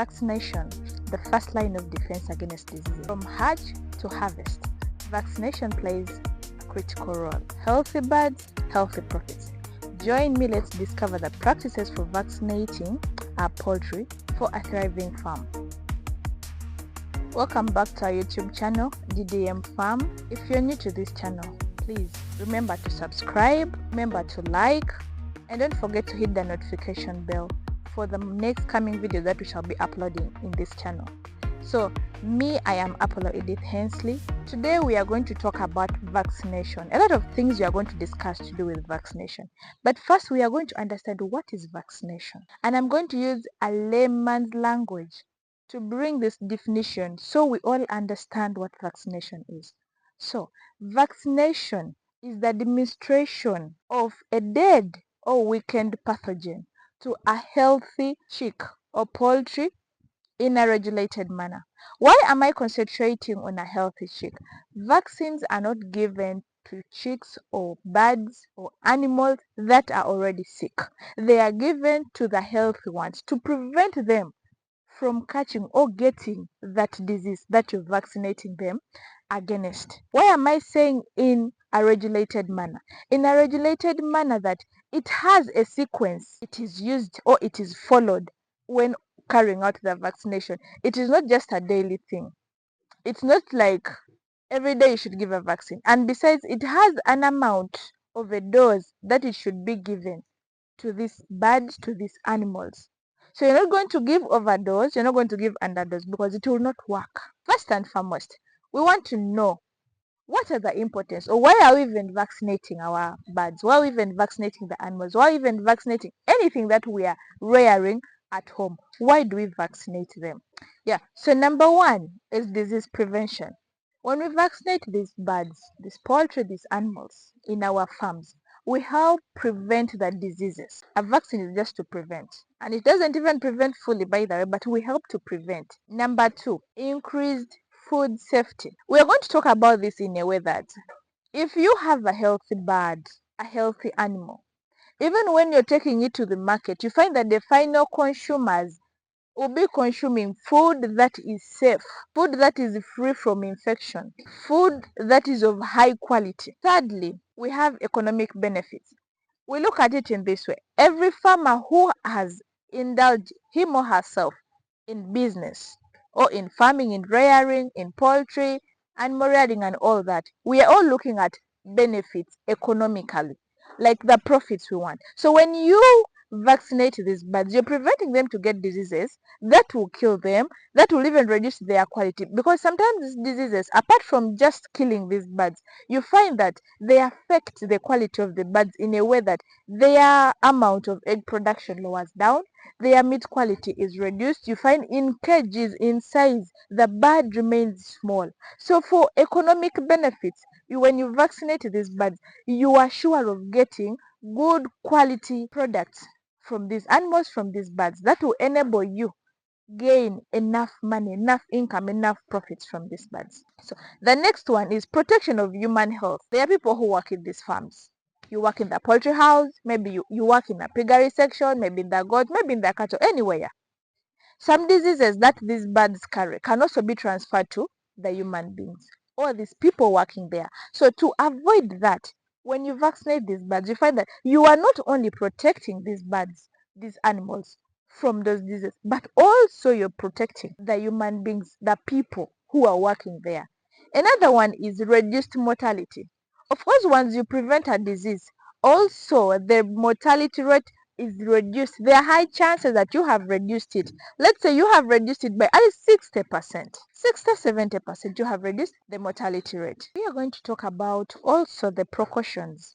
Vaccination, the first line of defense against disease. From hatch to harvest, vaccination plays a critical role. Healthy birds, healthy profits. Join me, let's discover the practices for vaccinating our poultry for a thriving farm. Welcome back to our YouTube channel, DDM Farm. If you're new to this channel, please remember to subscribe, remember to like, and don't forget to hit the notification bell for the next coming video that we shall be uploading in this channel. So I am Apollo Edith Hensley. Today we are going to talk about vaccination. A lot of things we are going to discuss to do with vaccination, but first we are going to understand what is vaccination, and I'm going to use a layman's language to bring this definition so we all understand what vaccination is. So vaccination is the administration of a dead or weakened pathogen to a healthy chick or poultry in a regulated manner. Why am I concentrating on a healthy chick? Vaccines are not given to chicks or birds or animals that are already sick. They are given to the healthy ones to prevent them from catching or getting that disease that you're vaccinating them against. Why am I saying in a regulated manner? In a regulated manner that it has a sequence it is used or it is followed when carrying out the vaccination. It is not just a daily thing. It's not like every day you should give a vaccine. And besides, it has an amount of a dose that it should be given to these birds, to these animals. So you're not going to give overdose, you're not going to give underdose, because it will not work. First and foremost, we want to know what are the importance, or why are we even vaccinating our birds? Why are we even vaccinating the animals? Why are we even vaccinating anything that we are rearing at home? Why do we vaccinate them? Yeah, so number one is disease prevention. When we vaccinate these birds, these poultry, these animals in our farms, we help prevent the diseases. A vaccine is just to prevent, and it doesn't even prevent fully, by the way, but we help to prevent. Number two, increased food safety. We are going to talk about this in a way that if you have a healthy bird, a healthy animal, even when you're taking it to the market, you find that the final consumers will be consuming food that is safe, food that is free from infection, food that is of high quality. Thirdly, we have economic benefits. We look at it in this way. Every farmer who has indulged him or herself in business or in farming, in rearing, in poultry, animal rearing and all that, we are all looking at benefits economically, like the profits we want. So when you vaccinate these birds, you're preventing them to get diseases that will kill them, that will even reduce their quality, because sometimes these diseases, apart from just killing these birds, you find that they affect the quality of the birds in a way that their amount of egg production lowers down, their meat quality is reduced. You find in cages, in size, the bird remains small. So for economic benefits, when you vaccinate these birds, you are sure of getting good quality products from these animals, from these birds, that will enable you gain enough money, enough income, enough profits from these birds. So the next one is protection of human health. There are people who work in these farms. You work in the poultry house, maybe you work in the piggery section, maybe in the goats, maybe in the cattle, anywhere. Some diseases that these birds carry can also be transferred to the human beings or these people working there. So to avoid that, when you vaccinate these birds, you find that you are not only protecting these birds, these animals, from those diseases, but also you're protecting the human beings, the people who are working there. Another one is reduced mortality. Of course, once you prevent a disease, also the mortality rate is reduced. There are high chances that you have reduced it. Let's say you have reduced it by at least 60%, 60-70%, you have reduced the mortality rate. We are going to talk about also the precautions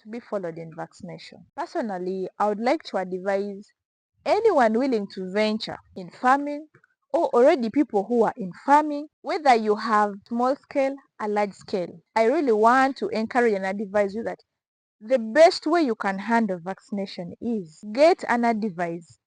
to be followed in vaccination. Personally, I would like to advise anyone willing to venture in farming, or already people who are in farming, whether you have small scale or large scale, I really want to encourage and advise you that the best way you can handle vaccination is get an advice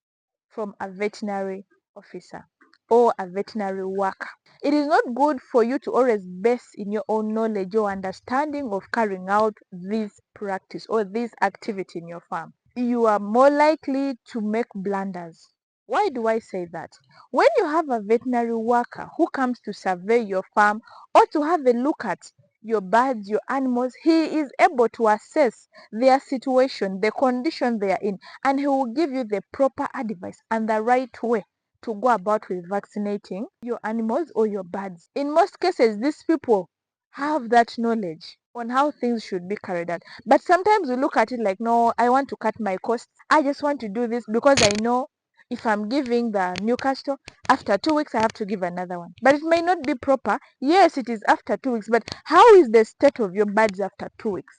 from a veterinary officer or a veterinary worker. It is not good for you to always base in your own knowledge or understanding of carrying out this practice or this activity in your farm. You are more likely to make blunders Why do I say that? When you have a veterinary worker who comes to survey your farm or to have a look at your birds, your animals, he is able to assess their situation, the condition they are in, and he will give you the proper advice and the right way to go about with vaccinating your animals or your birds. In most cases, these people have that knowledge on how things should be carried out. But sometimes we look at it like, no, I want to cut my costs. I just want to do this because I know if I'm giving the Newcastle, after 2 weeks I have to give another one. But it may not be proper. Yes, it is after 2 weeks, but how is the state of your birds after 2 weeks?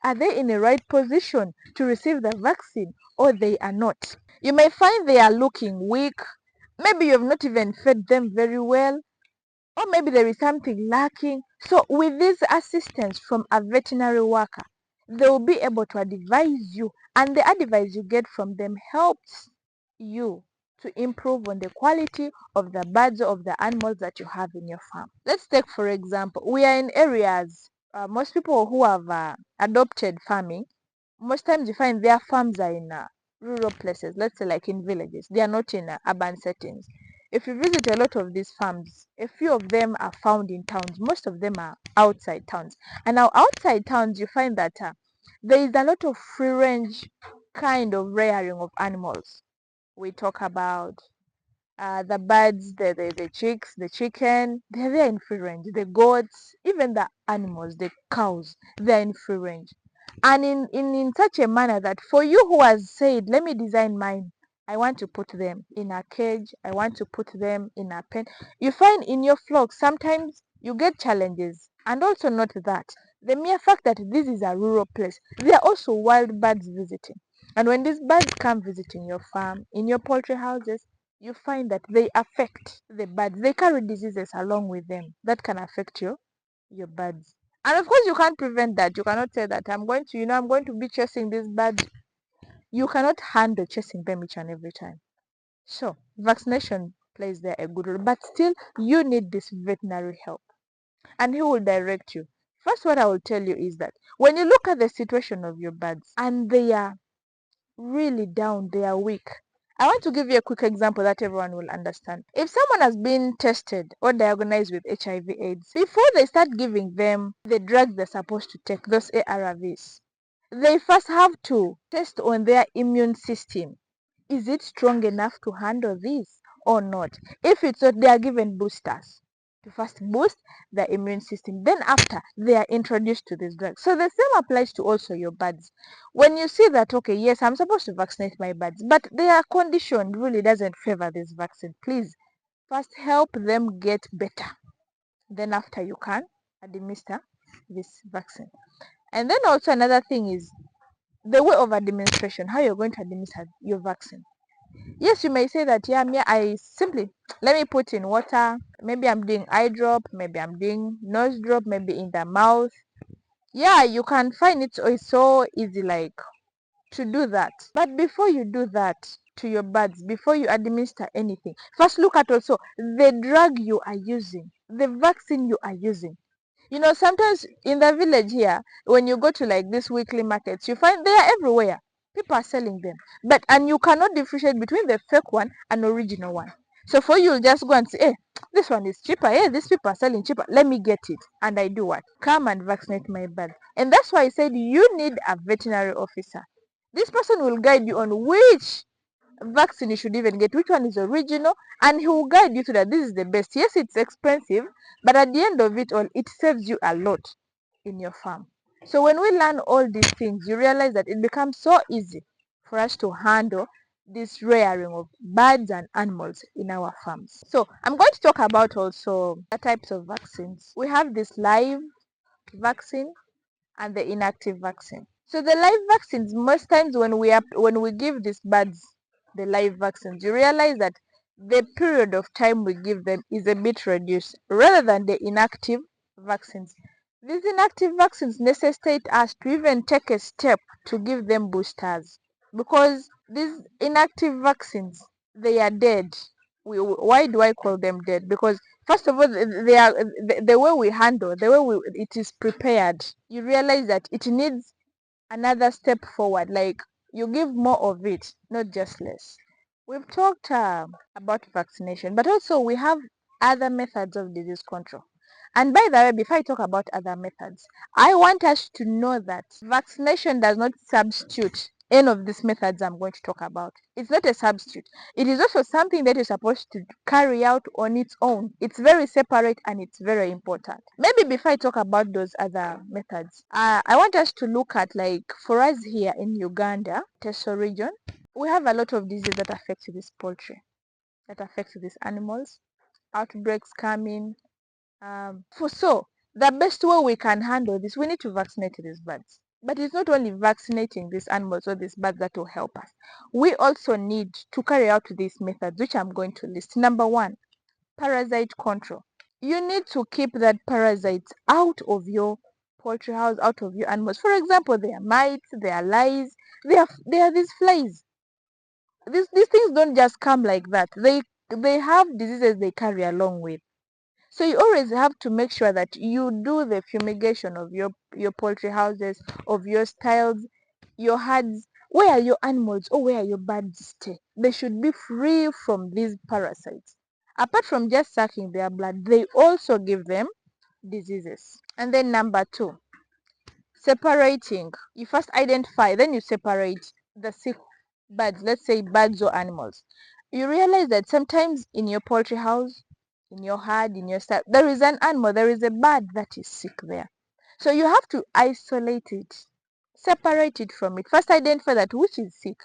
Are they in the right position to receive the vaccine or they are not? You may find they are looking weak. Maybe you have not even fed them very well, or maybe there is something lacking. So with this assistance from a veterinary worker, they will be able to advise you, and the advice you get from them helps you to improve on the quality of the birds or of the animals that you have in your farm. Let's take for example, we are in areas, most people who have adopted farming, most times you find their farms are in rural places, let's say like in villages. They are not in urban settings. If you visit a lot of these farms, a few of them are found in towns. Most of them are outside towns. And now outside towns, you find that there is a lot of free range kind of rearing of animals. We talk about the birds, the chicks, the chicken, they're there in free range. The goats, even the animals, the cows, they're in free range. And in such a manner that for you who has said, let me design mine, I want to put them in a cage, I want to put them in a pen. You find in your flock sometimes you get challenges. And also not that. The mere fact that this is a rural place, there are also wild birds visiting. And when these birds come visiting your farm, in your poultry houses, you find that they affect the birds. They carry diseases along with them that can affect your birds. And of course, you can't prevent that. You cannot say that I'm going to be chasing these birds. You cannot handle chasing them each and every time. So, vaccination plays there a good role, but still, you need this veterinary help, and he will direct you. First, what I will tell you is that when you look at the situation of your birds and they are really down, they are weak. I want to give you a quick example that everyone will understand. If someone has been tested or diagnosed with HIV/AIDS, before they start giving them the drugs they're supposed to take, those ARVs, they first have to test on their immune system. Is it strong enough to handle this or not? If it's not, they are given boosters to first boost their immune system. Then after, they are introduced to this drug. So the same applies to also your birds. When you see that, okay, yes, I'm supposed to vaccinate my birds, but their condition really doesn't favor this vaccine, please first help them get better. Then after, you can administer this vaccine. And then also another thing is the way of administration, how you're going to administer your vaccine. Yes, you may say that, yeah, me, I simply let me put in water. Maybe I'm doing eye drop, maybe I'm doing nose drop, maybe in the mouth. Yeah, you can find it so easy, like to do that. But before you do that to your birds, before you administer anything, first look at also the drug you are using, the vaccine you are using. Sometimes in the village here, when you go to like these weekly markets, you find they are everywhere. People are selling them. And you cannot differentiate between the fake one and original one. So for you, you'll just go and say, hey, this one is cheaper. Hey, these people are selling cheaper. Let me get it. And I do what? Come and vaccinate my bird. And that's why I said you need a veterinary officer. This person will guide you on which vaccine you should even get, which one is original, and he will guide you to that this is the best. Yes, it's expensive, but at the end of it all, it saves you a lot in your farm. So when we learn all these things, you realize that it becomes so easy for us to handle this rearing of birds and animals in our farms. So I'm going to talk about also the types of vaccines. We have this live vaccine and the inactive vaccine. So the live vaccines, most times when we give these birds the live vaccines, you realize that the period of time we give them is a bit reduced rather than the inactive vaccines. These inactive vaccines necessitate us to even take a step to give them boosters, because these inactive vaccines, they are dead. Why do I call them dead? Because first of all, they are the way we handle, the way it is prepared. You realize that it needs another step forward. Like you give more of it, not just less. We've talked about vaccination, but also we have other methods of disease control. And by the way, before I talk about other methods, I want us to know that vaccination does not substitute any of these methods I'm going to talk about. It's not a substitute. It is also something that you're supposed to carry out on its own. It's very separate and it's very important. Maybe before I talk about those other methods, I want us to look at, like, for us here in Uganda, Teso region, we have a lot of diseases that affect this poultry, that affect these animals, outbreaks coming. So the best way we can handle this, we need to vaccinate these birds. But it's not only vaccinating these animals or these birds that will help us. We also need to carry out these methods, which I'm going to list. Number one, parasite control. You need to keep that parasites out of your poultry house, out of your animals. For example, there are mites, there are lice, there are these flies. These things don't just come like that. They have diseases they carry along with. So you always have to make sure that you do the fumigation of your poultry houses, of your styles, your herds, where your animals or where your birds stay. They should be free from these parasites. Apart from just sucking their blood, they also give them diseases. And then number two, separating. You first identify, then you separate the sick birds, let's say birds or animals. You realize that sometimes in your poultry house, in your herd, in your stall, there is an animal, there is a bird that is sick there. So you have to isolate it, separate it from it. First identify that which is sick.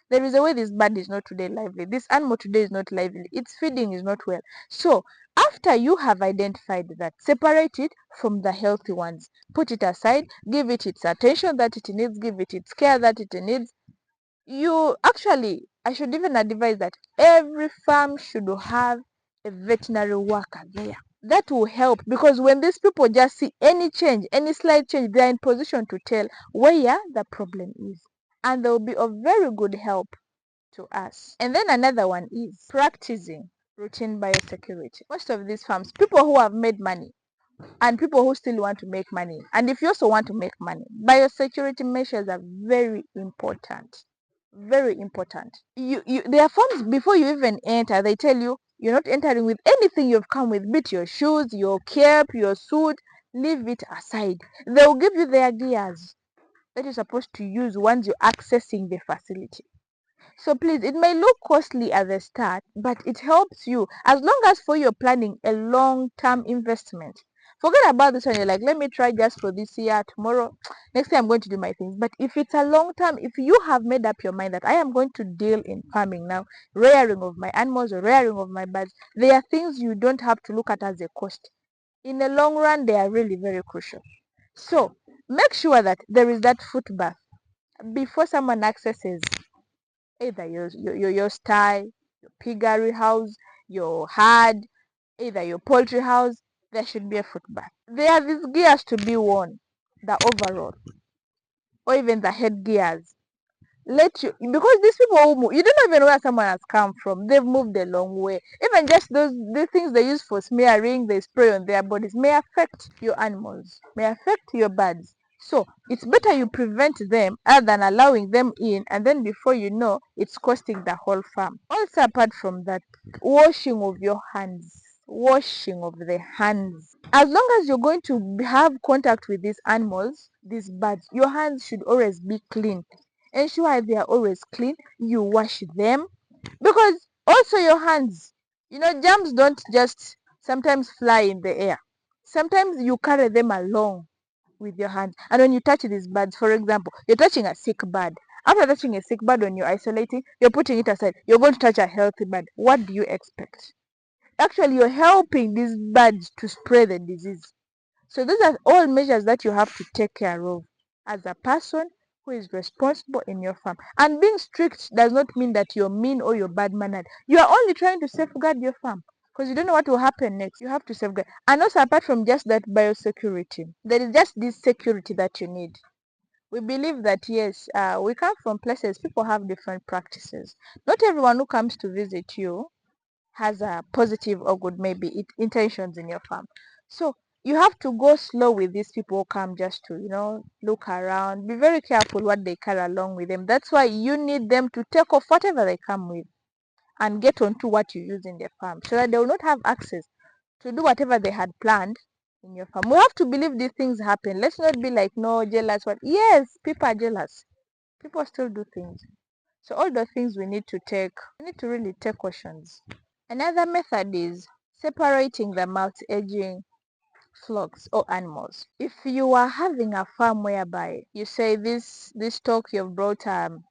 There is a way this bird is not today lively. This animal today is not lively. Its feeding is not well. So after you have identified that, separate it from the healthy ones. Put it aside, give it its attention that it needs, give it its care that it needs. You actually, I should even advise that every farm should have a veterinary worker there. That will help, because when these people just see any change, any slight change, they are in position to tell where the problem is, and they will be of very good help to us. And then another one is practicing routine biosecurity. Most of these farms, people who have made money and people who still want to make money, and if you also want to make money, biosecurity measures are very important. Very important. There are farms, before you even enter, they tell you you're not entering with anything you've come with, be it your shoes, your cap, your suit. Leave it aside. They'll give you their gears that you're supposed to use once you're accessing the facility. So please, it may look costly at the start, but it helps you, as long as for you're planning a long-term investment. Forget about this one. You're like, let me try just for this year, tomorrow, next year I'm going to do my things. But if it's a long term, if you have made up your mind that I am going to deal in farming now, rearing of my animals or rearing of my birds, there are things you don't have to look at as a cost. In the long run, they are really very crucial. So make sure that there is that foot bath before someone accesses either your sty, your piggery house, your herd, either your poultry house. There should be a foot bath. There are these gears to be worn, the overall or even the head gears. Let you, because these people who move, you don't know even where someone has come from. They've moved a long way. Even just those the things they use for smearing, they spray on their bodies, may affect your animals, may affect your birds. So it's better you prevent them other than allowing them in, and then before you know, it's costing the whole farm. Also, apart from that, washing of your hands, washing of the hands. As long as you're going to have contact with these animals, these birds, your hands should always be clean. Ensure they are always clean. You wash them, because also your hands, germs don't just sometimes fly in the air. Sometimes you carry them along with your hands. And when you touch these birds, for example, you're touching a sick bird. After touching a sick bird, when you're isolating, you're putting it aside. You're going to touch a healthy bird. What do you expect? Actually, you're helping these birds to spread the disease. So those are all measures that you have to take care of as a person who is responsible in your farm. And being strict does not mean that you're mean or you're bad mannered. You are only trying to safeguard your farm, because you don't know what will happen next. You have to safeguard. And also, apart from just that biosecurity, there is just this security that you need. We believe that yes, we come from places, people have different practices. Not everyone who comes to visit you has a positive or good maybe intentions in your farm. So you have to go slow with these people who come just to look around. Be very careful what they carry along with them. That's why you need them to take off whatever they come with. and get onto what you use in the farm, so that they will not have access to do whatever they had planned in your farm. We have to believe these things happen. Let's not be like, no, jealous. What? Yes, people are jealous. People still do things. So all the things we need to really take cautions. Another method is separating the multi-aging flocks or animals. If you are having a farm whereby you say this stock you've brought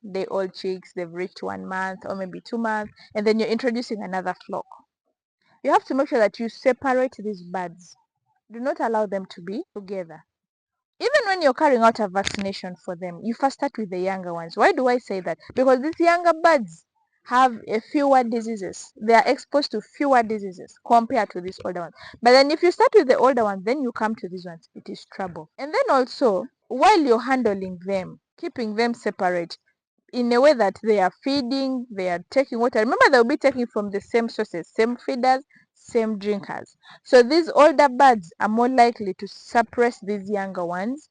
they all chicks, they've reached 1 month or maybe 2 months, and then you're introducing another flock, you have to make sure that you separate these birds. Do not allow them to be together. Even when you're carrying out a vaccination for them, you first start with the younger ones. Why do I say that? Because these younger birds have fewer diseases. They are exposed to fewer diseases compared to these older ones. But then if you start with the older ones, then you come to these ones, it is trouble. And then also, while you're handling them, keeping them separate, in a way that they are feeding, they are taking water. Remember, they'll be taking from the same sources, same feeders, same drinkers. So these older birds are more likely to suppress these younger ones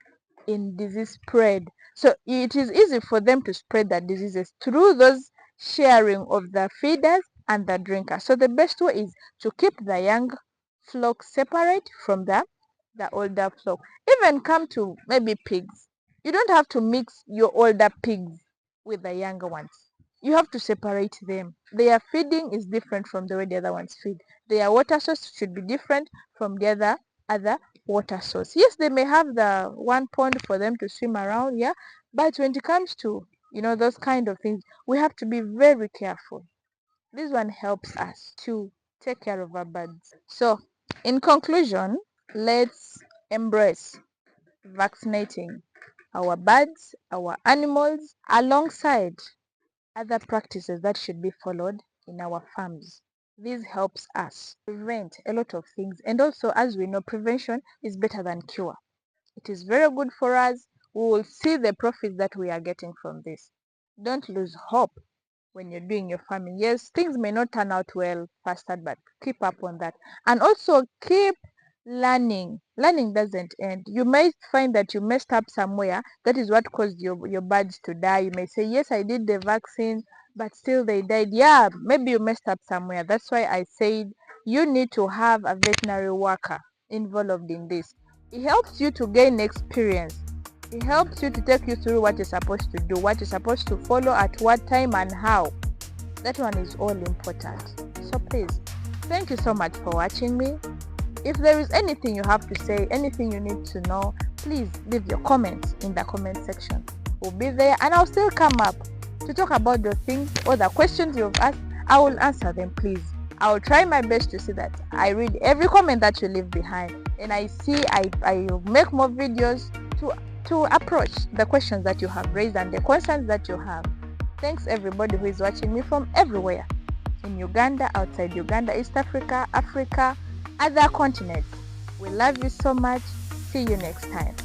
in disease spread. So it is easy for them to spread the diseases through those sharing of the feeders and the drinkers. So the best way is to keep the young flock separate from the older flock. Even come to maybe pigs. You don't have to mix your older pigs with the younger ones. You have to separate them. Their feeding is different from the way the other ones feed. Their water source should be different from the other water source. Yes, they may have the one pond for them to swim around, yeah, but when it comes to those kind of things, we have to be very careful. This one helps us to take care of our birds. So in conclusion, let's embrace vaccinating our birds, our animals, alongside other practices that should be followed in our farms. This helps us prevent a lot of things, and also, as we know, prevention is better than cure. It is very good for us. We will see the profits that we are getting from this. Don't lose hope when you're doing your farming. Yes, things may not turn out well faster, but keep up on that. And also keep learning. Learning doesn't end. You may find that you messed up somewhere. That is what caused your birds to die. You may say, yes, I did the vaccine, but still they died. Yeah, maybe you messed up somewhere. That's why I said you need to have a veterinary worker involved in this. It helps you to gain experience. It helps you to take you through what you're supposed to do, what you're supposed to follow at what time and how. That one is all important. So please, thank you so much for watching me. If there is anything you have to say, anything you need to know, please leave your comments in the comment section. We'll be there, and I'll still come up to talk about the things or the questions you've asked. I will answer them, please. I will try my best to see that I read every comment that you leave behind, and I make more videos to approach the questions that you have raised and the concerns that you have. Thanks everybody who is watching me from everywhere, in Uganda, outside Uganda, East Africa, Africa, other continents. We love you so much. See you next time.